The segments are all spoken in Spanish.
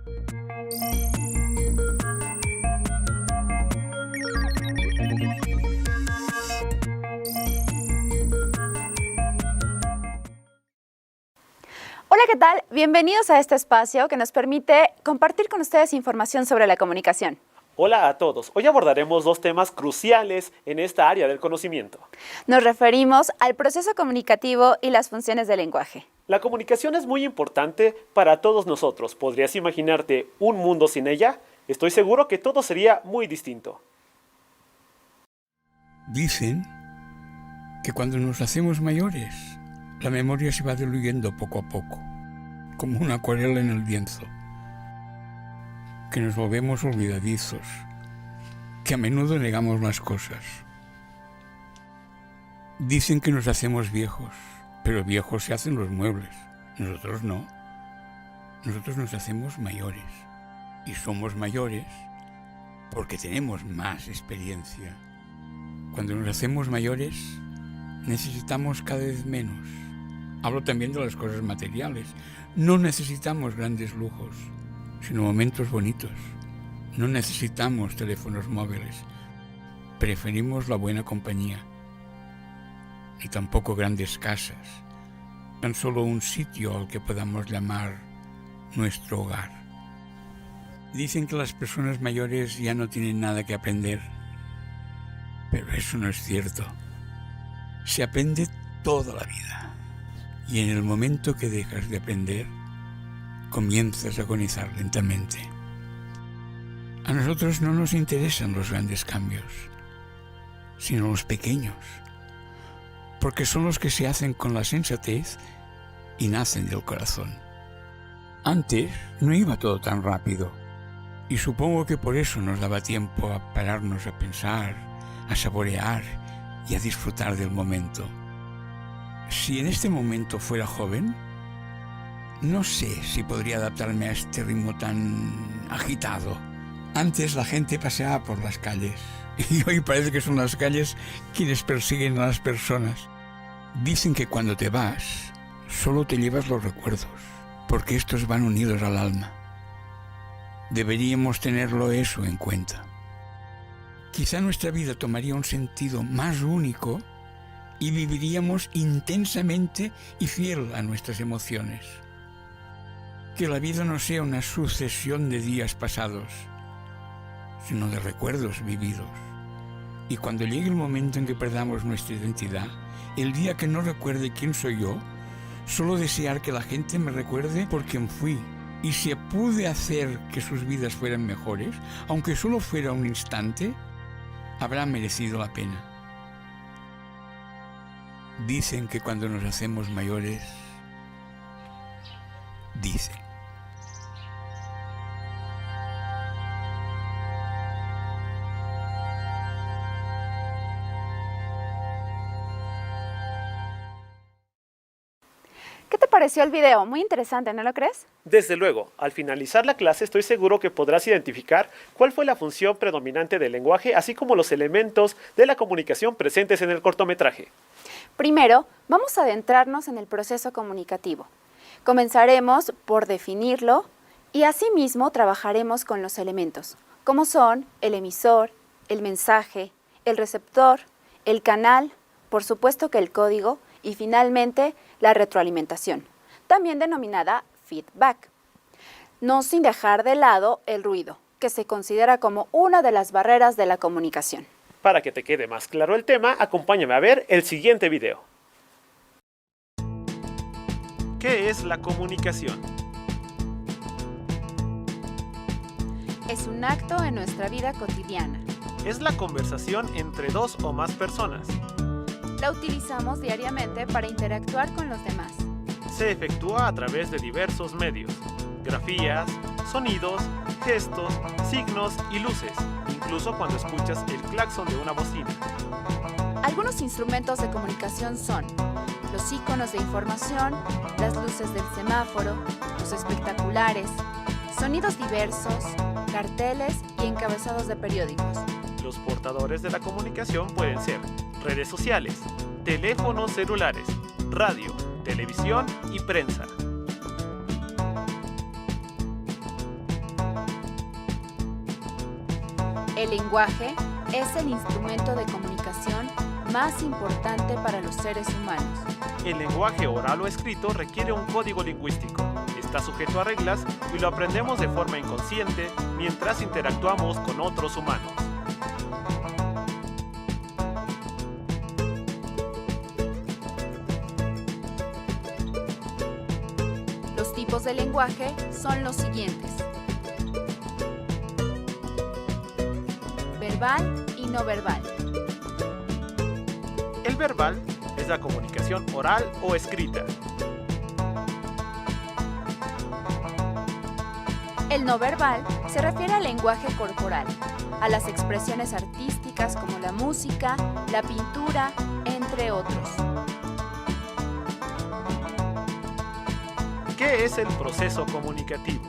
Hola, ¿qué tal? Bienvenidos a este espacio que nos permite compartir con ustedes información sobre la comunicación. Hola a todos. Hoy abordaremos dos temas cruciales en esta área del conocimiento. Nos referimos al proceso comunicativo y las funciones del lenguaje. La comunicación es muy importante para todos nosotros. ¿Podrías imaginarte un mundo sin ella? Estoy seguro que todo sería muy distinto. Dicen que cuando nos hacemos mayores, la memoria se va diluyendo poco a poco, como una acuarela en el lienzo, que nos volvemos olvidadizos, que a menudo negamos las cosas. Dicen que nos hacemos viejos, pero viejos se hacen los muebles, nosotros no. Nosotros nos hacemos mayores, y somos mayores porque tenemos más experiencia. Cuando nos hacemos mayores, necesitamos cada vez menos. Hablo también de las cosas materiales. No necesitamos grandes lujos, sino momentos bonitos. No necesitamos teléfonos móviles. Preferimos la buena compañía. Ni tampoco grandes casas. Tan solo un sitio al que podamos llamar nuestro hogar. Dicen que las personas mayores ya no tienen nada que aprender. Pero eso no es cierto. Se aprende toda la vida. Y en el momento que dejas de aprender, comienzas a agonizar lentamente. A nosotros no nos interesan los grandes cambios, sino los pequeños, porque son los que se hacen con la sensatez y nacen del corazón. Antes no iba todo tan rápido, y supongo que por eso nos daba tiempo a pararnos a pensar, a saborear y a disfrutar del momento. Si en este momento fuera joven, no sé si podría adaptarme a este ritmo tan agitado. Antes la gente paseaba por las calles y hoy parece que son las calles quienes persiguen a las personas. Dicen que cuando te vas, solo te llevas los recuerdos, porque estos van unidos al alma. Deberíamos tenerlo eso en cuenta. Quizá nuestra vida tomaría un sentido más único y viviríamos intensamente y fiel a nuestras emociones. Que la vida no sea una sucesión de días pasados, sino de recuerdos vividos. Y cuando llegue el momento en que perdamos nuestra identidad, el día que no recuerde quién soy yo, solo desear que la gente me recuerde por quien fui. Y si pude hacer que sus vidas fueran mejores, aunque solo fuera un instante, habrá merecido la pena. Dicen que cuando nos hacemos mayores, dicen. ¿Qué te pareció el video? Muy interesante, ¿no lo crees? Desde luego, al finalizar la clase estoy seguro que podrás identificar cuál fue la función predominante del lenguaje, así como los elementos de la comunicación presentes en el cortometraje. Primero, vamos a adentrarnos en el proceso comunicativo. Comenzaremos por definirlo y asimismo trabajaremos con los elementos, como son el emisor, el mensaje, el receptor, el canal, por supuesto que el código y finalmente la retroalimentación, también denominada feedback. No sin dejar de lado el ruido, que se considera como una de las barreras de la comunicación. Para que te quede más claro el tema, acompáñame a ver el siguiente video. ¿Qué es la comunicación? Es un acto en nuestra vida cotidiana. Es la conversación entre dos o más personas. La utilizamos diariamente para interactuar con los demás. Se efectúa a través de diversos medios: grafías, sonidos, gestos, signos y luces, incluso cuando escuchas el claxon de una bocina. Algunos instrumentos de comunicación son los iconos de información, las luces del semáforo, los espectaculares, sonidos diversos, carteles y encabezados de periódicos. Los portadores de la comunicación pueden ser redes sociales, teléfonos celulares, radio, televisión y prensa. El lenguaje es el instrumento de comunicación más importante para los seres humanos. El lenguaje oral o escrito requiere un código lingüístico. Está sujeto a reglas y lo aprendemos de forma inconsciente mientras interactuamos con otros humanos. Los tipos de lenguaje son los siguientes: verbal y no verbal. El verbal es la comunicación oral o escrita. El no verbal se refiere al lenguaje corporal, a las expresiones artísticas como la música, la pintura, entre otros. ¿Qué es el proceso comunicativo?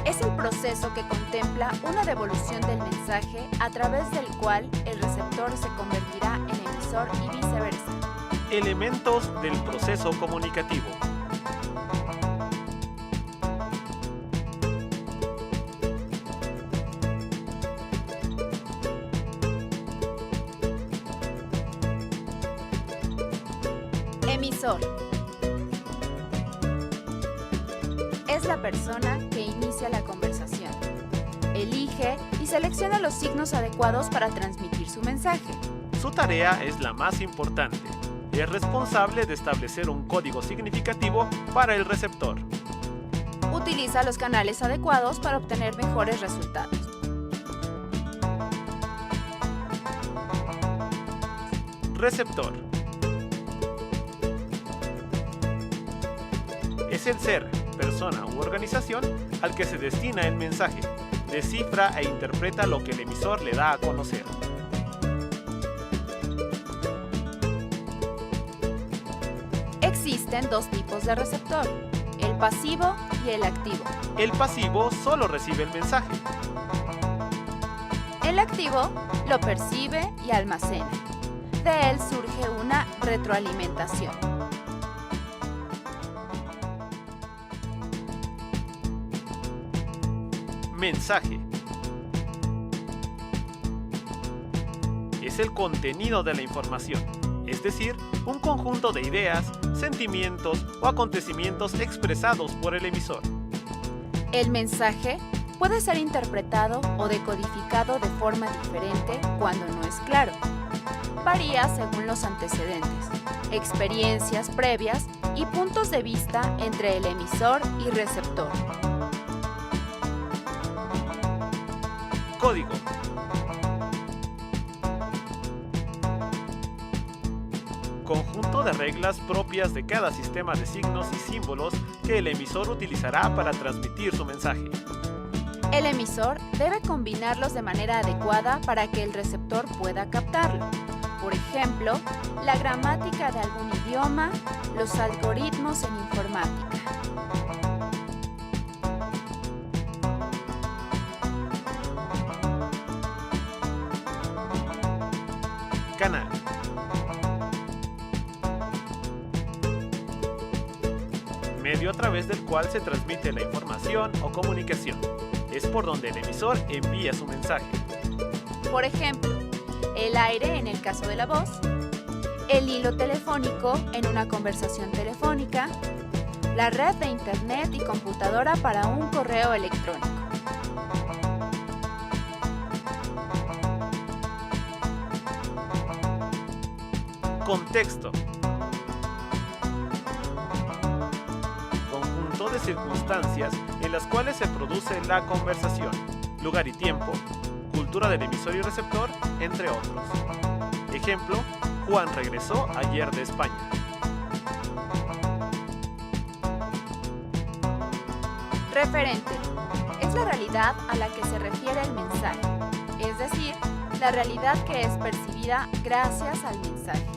Es el proceso que contempla una devolución del mensaje a través del cual el receptor se convertirá en emisor y viceversa. Elementos del proceso comunicativo. Emisor. Es la persona que inicia la conversación. Elige y selecciona los signos adecuados para transmitir su mensaje. Su tarea es la más importante. Es responsable de establecer un código significativo para el receptor. Utiliza los canales adecuados para obtener mejores resultados. Receptor. Es el ser, persona u organización al que se destina el mensaje. Descifra e interpreta lo que el emisor le da a conocer. Existen dos tipos de receptor, el pasivo y el activo. El pasivo solo recibe el mensaje. El activo lo percibe y almacena. De él surge una retroalimentación. Mensaje. Es el contenido de la información, es decir, un conjunto de ideas, sentimientos o acontecimientos expresados por el emisor. El mensaje puede ser interpretado o decodificado de forma diferente cuando no es claro. Varía según los antecedentes, experiencias previas y puntos de vista entre el emisor y receptor. Código. Conjunto de reglas propias de cada sistema de signos y símbolos que el emisor utilizará para transmitir su mensaje. El emisor debe combinarlos de manera adecuada para que el receptor pueda captarlo. Por ejemplo, la gramática de algún idioma, los algoritmos en informática. Canal. Medio a través del cual se transmite la información o comunicación. Es por donde el emisor envía su mensaje. Por ejemplo, el aire en el caso de la voz, el hilo telefónico en una conversación telefónica, la red de internet y computadora para un correo electrónico. Contexto. Conjunto de circunstancias en las cuales se produce la conversación, lugar y tiempo, cultura del emisor y receptor, entre otros. Ejemplo, Juan regresó ayer de España. Referente. Es la realidad a la que se refiere el mensaje, es decir, la realidad que es percibida gracias al mensaje.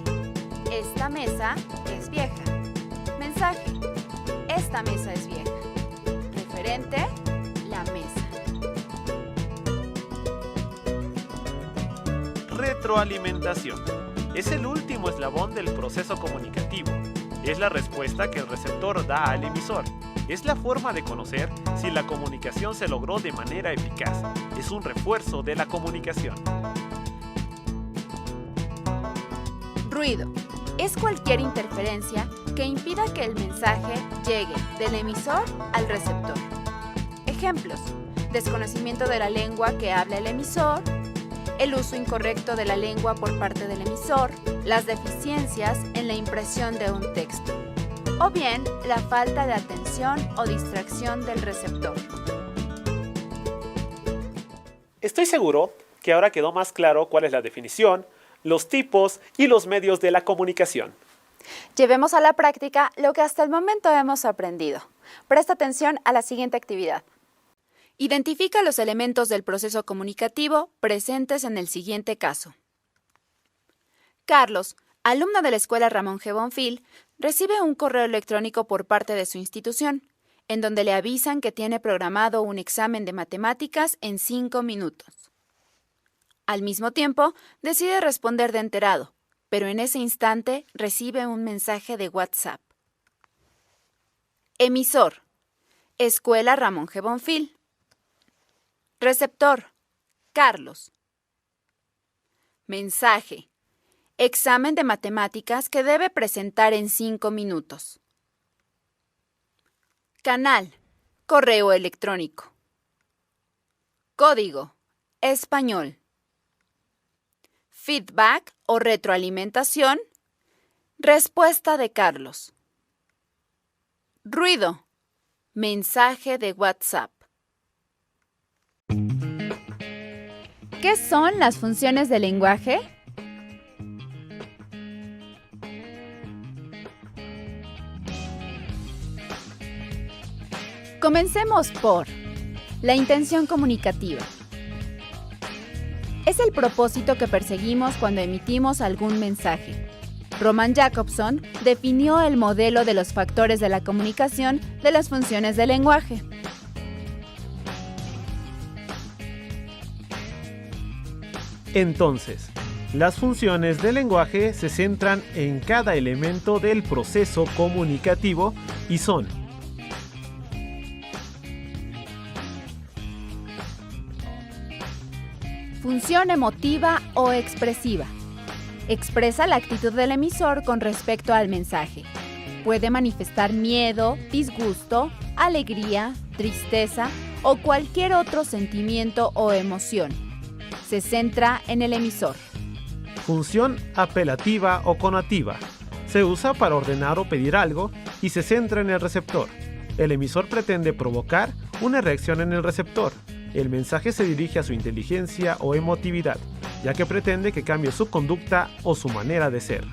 Esta mesa es vieja. Mensaje. Esta mesa es vieja. Referente. La mesa. Retroalimentación. Es el último eslabón del proceso comunicativo. Es la respuesta que el receptor da al emisor. Es la forma de conocer si la comunicación se logró de manera eficaz. Es un refuerzo de la comunicación. Ruido. Es cualquier interferencia que impida que el mensaje llegue del emisor al receptor. Ejemplos: desconocimiento de la lengua que habla el emisor, el uso incorrecto de la lengua por parte del emisor, las deficiencias en la impresión de un texto, o bien la falta de atención o distracción del receptor. Estoy seguro que ahora quedó más claro cuál es la definición, los tipos y los medios de la comunicación. Llevemos a la práctica lo que hasta el momento hemos aprendido. Presta atención a la siguiente actividad. Identifica los elementos del proceso comunicativo presentes en el siguiente caso. Carlos, alumno de la Escuela Ramón G. Bonfil, recibe un correo electrónico por parte de su institución, en donde le avisan que tiene programado un examen de matemáticas en 5 minutos. Al mismo tiempo, decide responder de enterado, pero en ese instante recibe un mensaje de WhatsApp. Emisor: Escuela Ramón G. Bonfil. Receptor: Carlos. Mensaje: examen de matemáticas que debe presentar en 5 minutos. Canal: correo electrónico. Código: español. Feedback o retroalimentación: respuesta de Carlos. Ruido: mensaje de WhatsApp. ¿Qué son las funciones de lenguaje? Comencemos por la intención comunicativa. Es el propósito que perseguimos cuando emitimos algún mensaje. Roman Jakobson definió el modelo de los factores de la comunicación de las funciones del lenguaje. Entonces, las funciones del lenguaje se centran en cada elemento del proceso comunicativo y son: función emotiva o expresiva. Expresa la actitud del emisor con respecto al mensaje. Puede manifestar miedo, disgusto, alegría, tristeza o cualquier otro sentimiento o emoción. Se centra en el emisor. función apelativa o conativa. Se usa para ordenar o pedir algo y se centra en el receptor. El emisor pretende provocar una reacción en el receptor. El mensaje se dirige a su inteligencia o emotividad, ya que pretende que cambie su conducta o su manera de ser.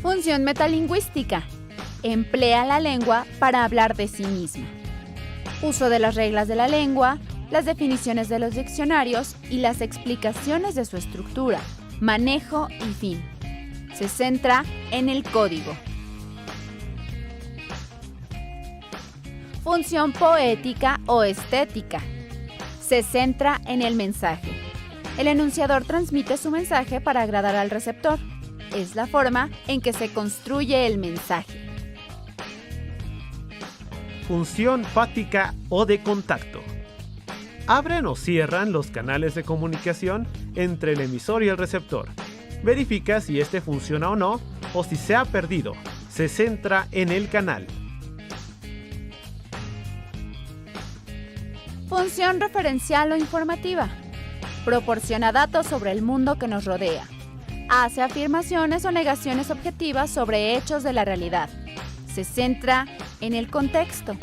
Función metalingüística. Emplea la lengua para hablar de sí misma. Uso de las reglas de la lengua, las definiciones de los diccionarios y las explicaciones de su estructura, manejo y fin. Se centra en el código. Función poética o estética. Se centra en el mensaje. El enunciador transmite su mensaje para agradar al receptor. Es la forma en que se construye el mensaje. Función fática o de contacto. Abren o cierran los canales de comunicación entre el emisor y el receptor. Verifica si este funciona o no, o si se ha perdido. Se centra en el canal. Función referencial o informativa. Proporciona datos sobre el mundo que nos rodea. Hace afirmaciones o negaciones objetivas sobre hechos de la realidad. Se centra en el contexto.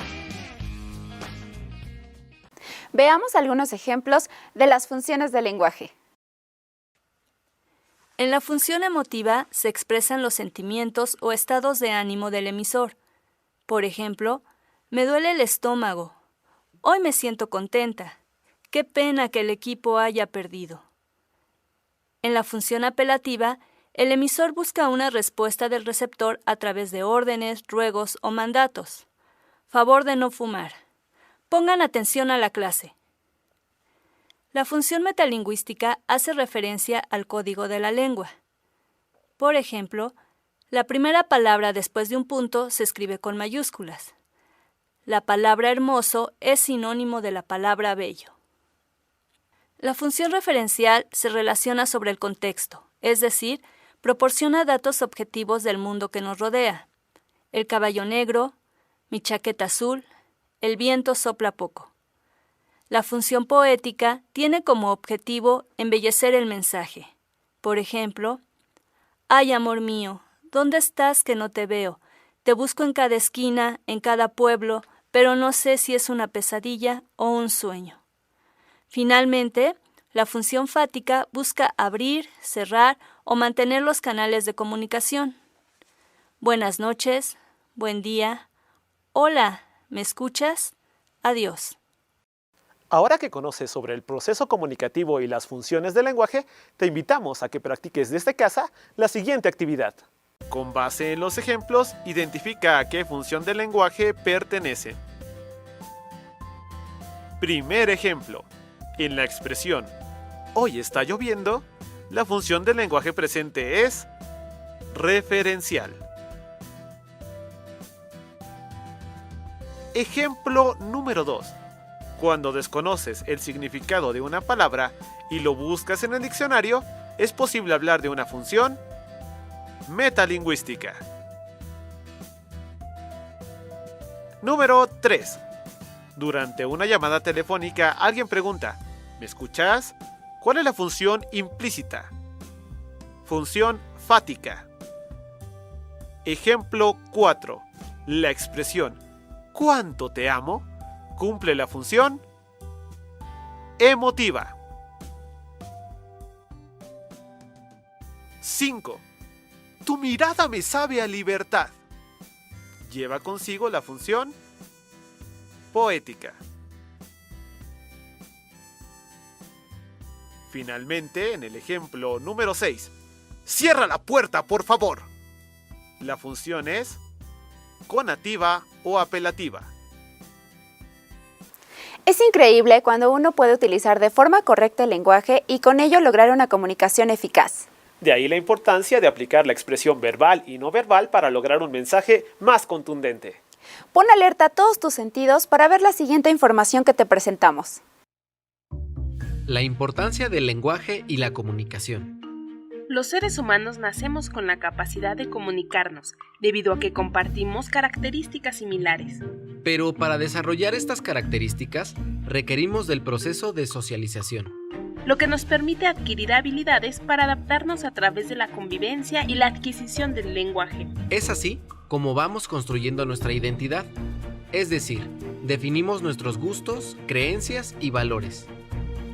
Veamos algunos ejemplos de las funciones del lenguaje. En la función emotiva se expresan los sentimientos o estados de ánimo del emisor. Por ejemplo, me duele el estómago. Hoy me siento contenta. Qué pena que el equipo haya perdido. En la función apelativa, el emisor busca una respuesta del receptor a través de órdenes, ruegos o mandatos. Favor de no fumar. Pongan atención a la clase. La función metalingüística hace referencia al código de la lengua. Por ejemplo, la primera palabra después de un punto se escribe con mayúsculas. La palabra hermoso es sinónimo de la palabra bello. La función referencial se relaciona sobre el contexto, es decir, proporciona datos objetivos del mundo que nos rodea. El caballo negro, mi chaqueta azul, el viento sopla poco. La función poética tiene como objetivo embellecer el mensaje. Por ejemplo, ay, amor mío, ¿dónde estás que no te veo? Te busco en cada esquina, en cada pueblo, pero no sé si es una pesadilla o un sueño. Finalmente, la función fática busca abrir, cerrar o mantener los canales de comunicación. Buenas noches, buen día, hola, ¿me escuchas? Adiós. Ahora que conoces sobre el proceso comunicativo y las funciones del lenguaje, te invitamos a que practiques desde casa la siguiente actividad. Con base en los ejemplos, identifica a qué función del lenguaje pertenece. Primer ejemplo. En la expresión hoy está lloviendo, la función del lenguaje presente es referencial. Ejemplo número 2. Cuando desconoces el significado de una palabra y lo buscas en el diccionario, es posible hablar de una función metalingüística. Número 3. Durante una llamada telefónica, alguien pregunta, ¿me escuchas? ¿Cuál es la función implícita? Función fática. Ejemplo 4. La expresión ¿cuánto te amo? Cumple la función emotiva. 5. Tu mirada me sabe a libertad. Lleva consigo la función poética. Finalmente, en el ejemplo número 6, cierra la puerta, por favor. La función es conativa o apelativa. Es increíble cuando uno puede utilizar de forma correcta el lenguaje y con ello lograr una comunicación eficaz. De ahí la importancia de aplicar la expresión verbal y no verbal para lograr un mensaje más contundente. Pon alerta a todos tus sentidos para ver la siguiente información que te presentamos. La importancia del lenguaje y la comunicación. Los seres humanos nacemos con la capacidad de comunicarnos, debido a que compartimos características similares. Pero para desarrollar estas características, requerimos del proceso de socialización, Lo que nos permite adquirir habilidades para adaptarnos a través de la convivencia y la adquisición del lenguaje. Es así como vamos construyendo nuestra identidad, es decir, definimos nuestros gustos, creencias y valores.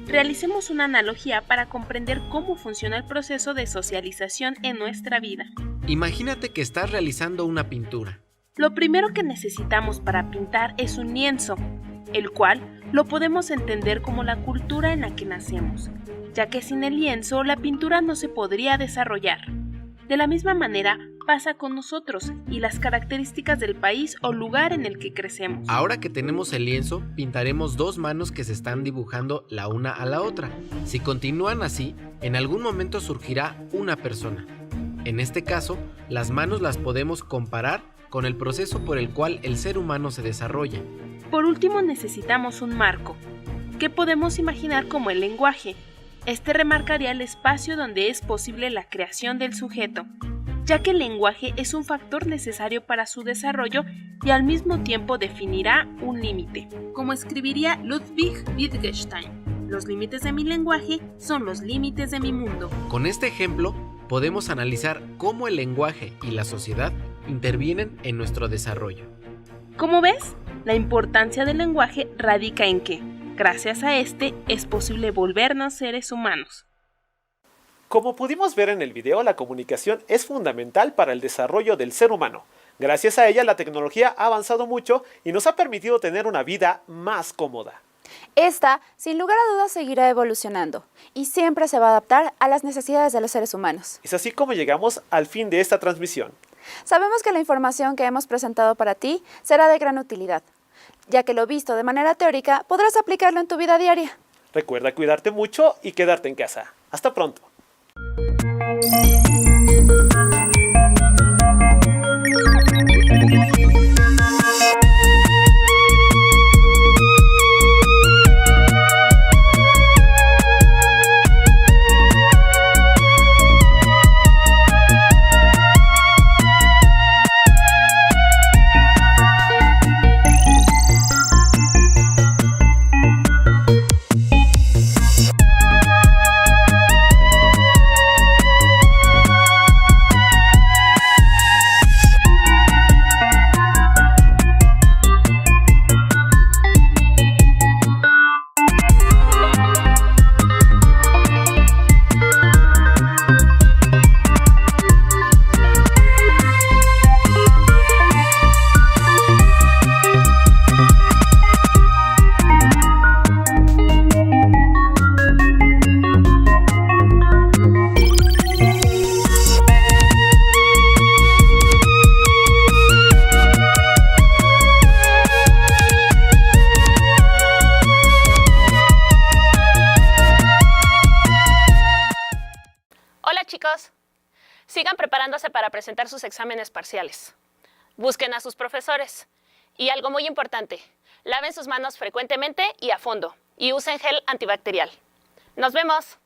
Realicemos una analogía para comprender cómo funciona el proceso de socialización en nuestra vida. Imagínate que estás realizando una pintura. Lo primero que necesitamos para pintar es un lienzo, el cual lo podemos entender como la cultura en la que nacemos, ya que sin el lienzo la pintura no se podría desarrollar. De la misma manera pasa con nosotros y las características del país o lugar en el que crecemos. Ahora que tenemos el lienzo, pintaremos dos manos que se están dibujando la una a la otra. Si continúan así, en algún momento surgirá una persona. En este caso, las manos las podemos comparar con el proceso por el cual el ser humano se desarrolla. Por último, necesitamos un marco, que podemos imaginar como el lenguaje. Este remarcaría el espacio donde es posible la creación del sujeto, ya que el lenguaje es un factor necesario para su desarrollo y al mismo tiempo definirá un límite. Como escribiría Ludwig Wittgenstein, los límites de mi lenguaje son los límites de mi mundo. Con este ejemplo, podemos analizar cómo el lenguaje y la sociedad intervienen en nuestro desarrollo. Como ves, la importancia del lenguaje radica en que, gracias a este, es posible volvernos seres humanos. Como pudimos ver en el video, la comunicación es fundamental para el desarrollo del ser humano. Gracias a ella, la tecnología ha avanzado mucho y nos ha permitido tener una vida más cómoda. Esta, sin lugar a dudas, seguirá evolucionando y siempre se va a adaptar a las necesidades de los seres humanos. Es así como llegamos al fin de esta transmisión. Sabemos que la información que hemos presentado para ti será de gran utilidad, ya que lo visto de manera teórica podrás aplicarlo en tu vida diaria. Recuerda cuidarte mucho y quedarte en casa. Hasta pronto. Sigan preparándose para presentar sus exámenes parciales. Busquen a sus profesores. Y algo muy importante, laven sus manos frecuentemente y a fondo. Y usen gel antibacterial. ¡Nos vemos!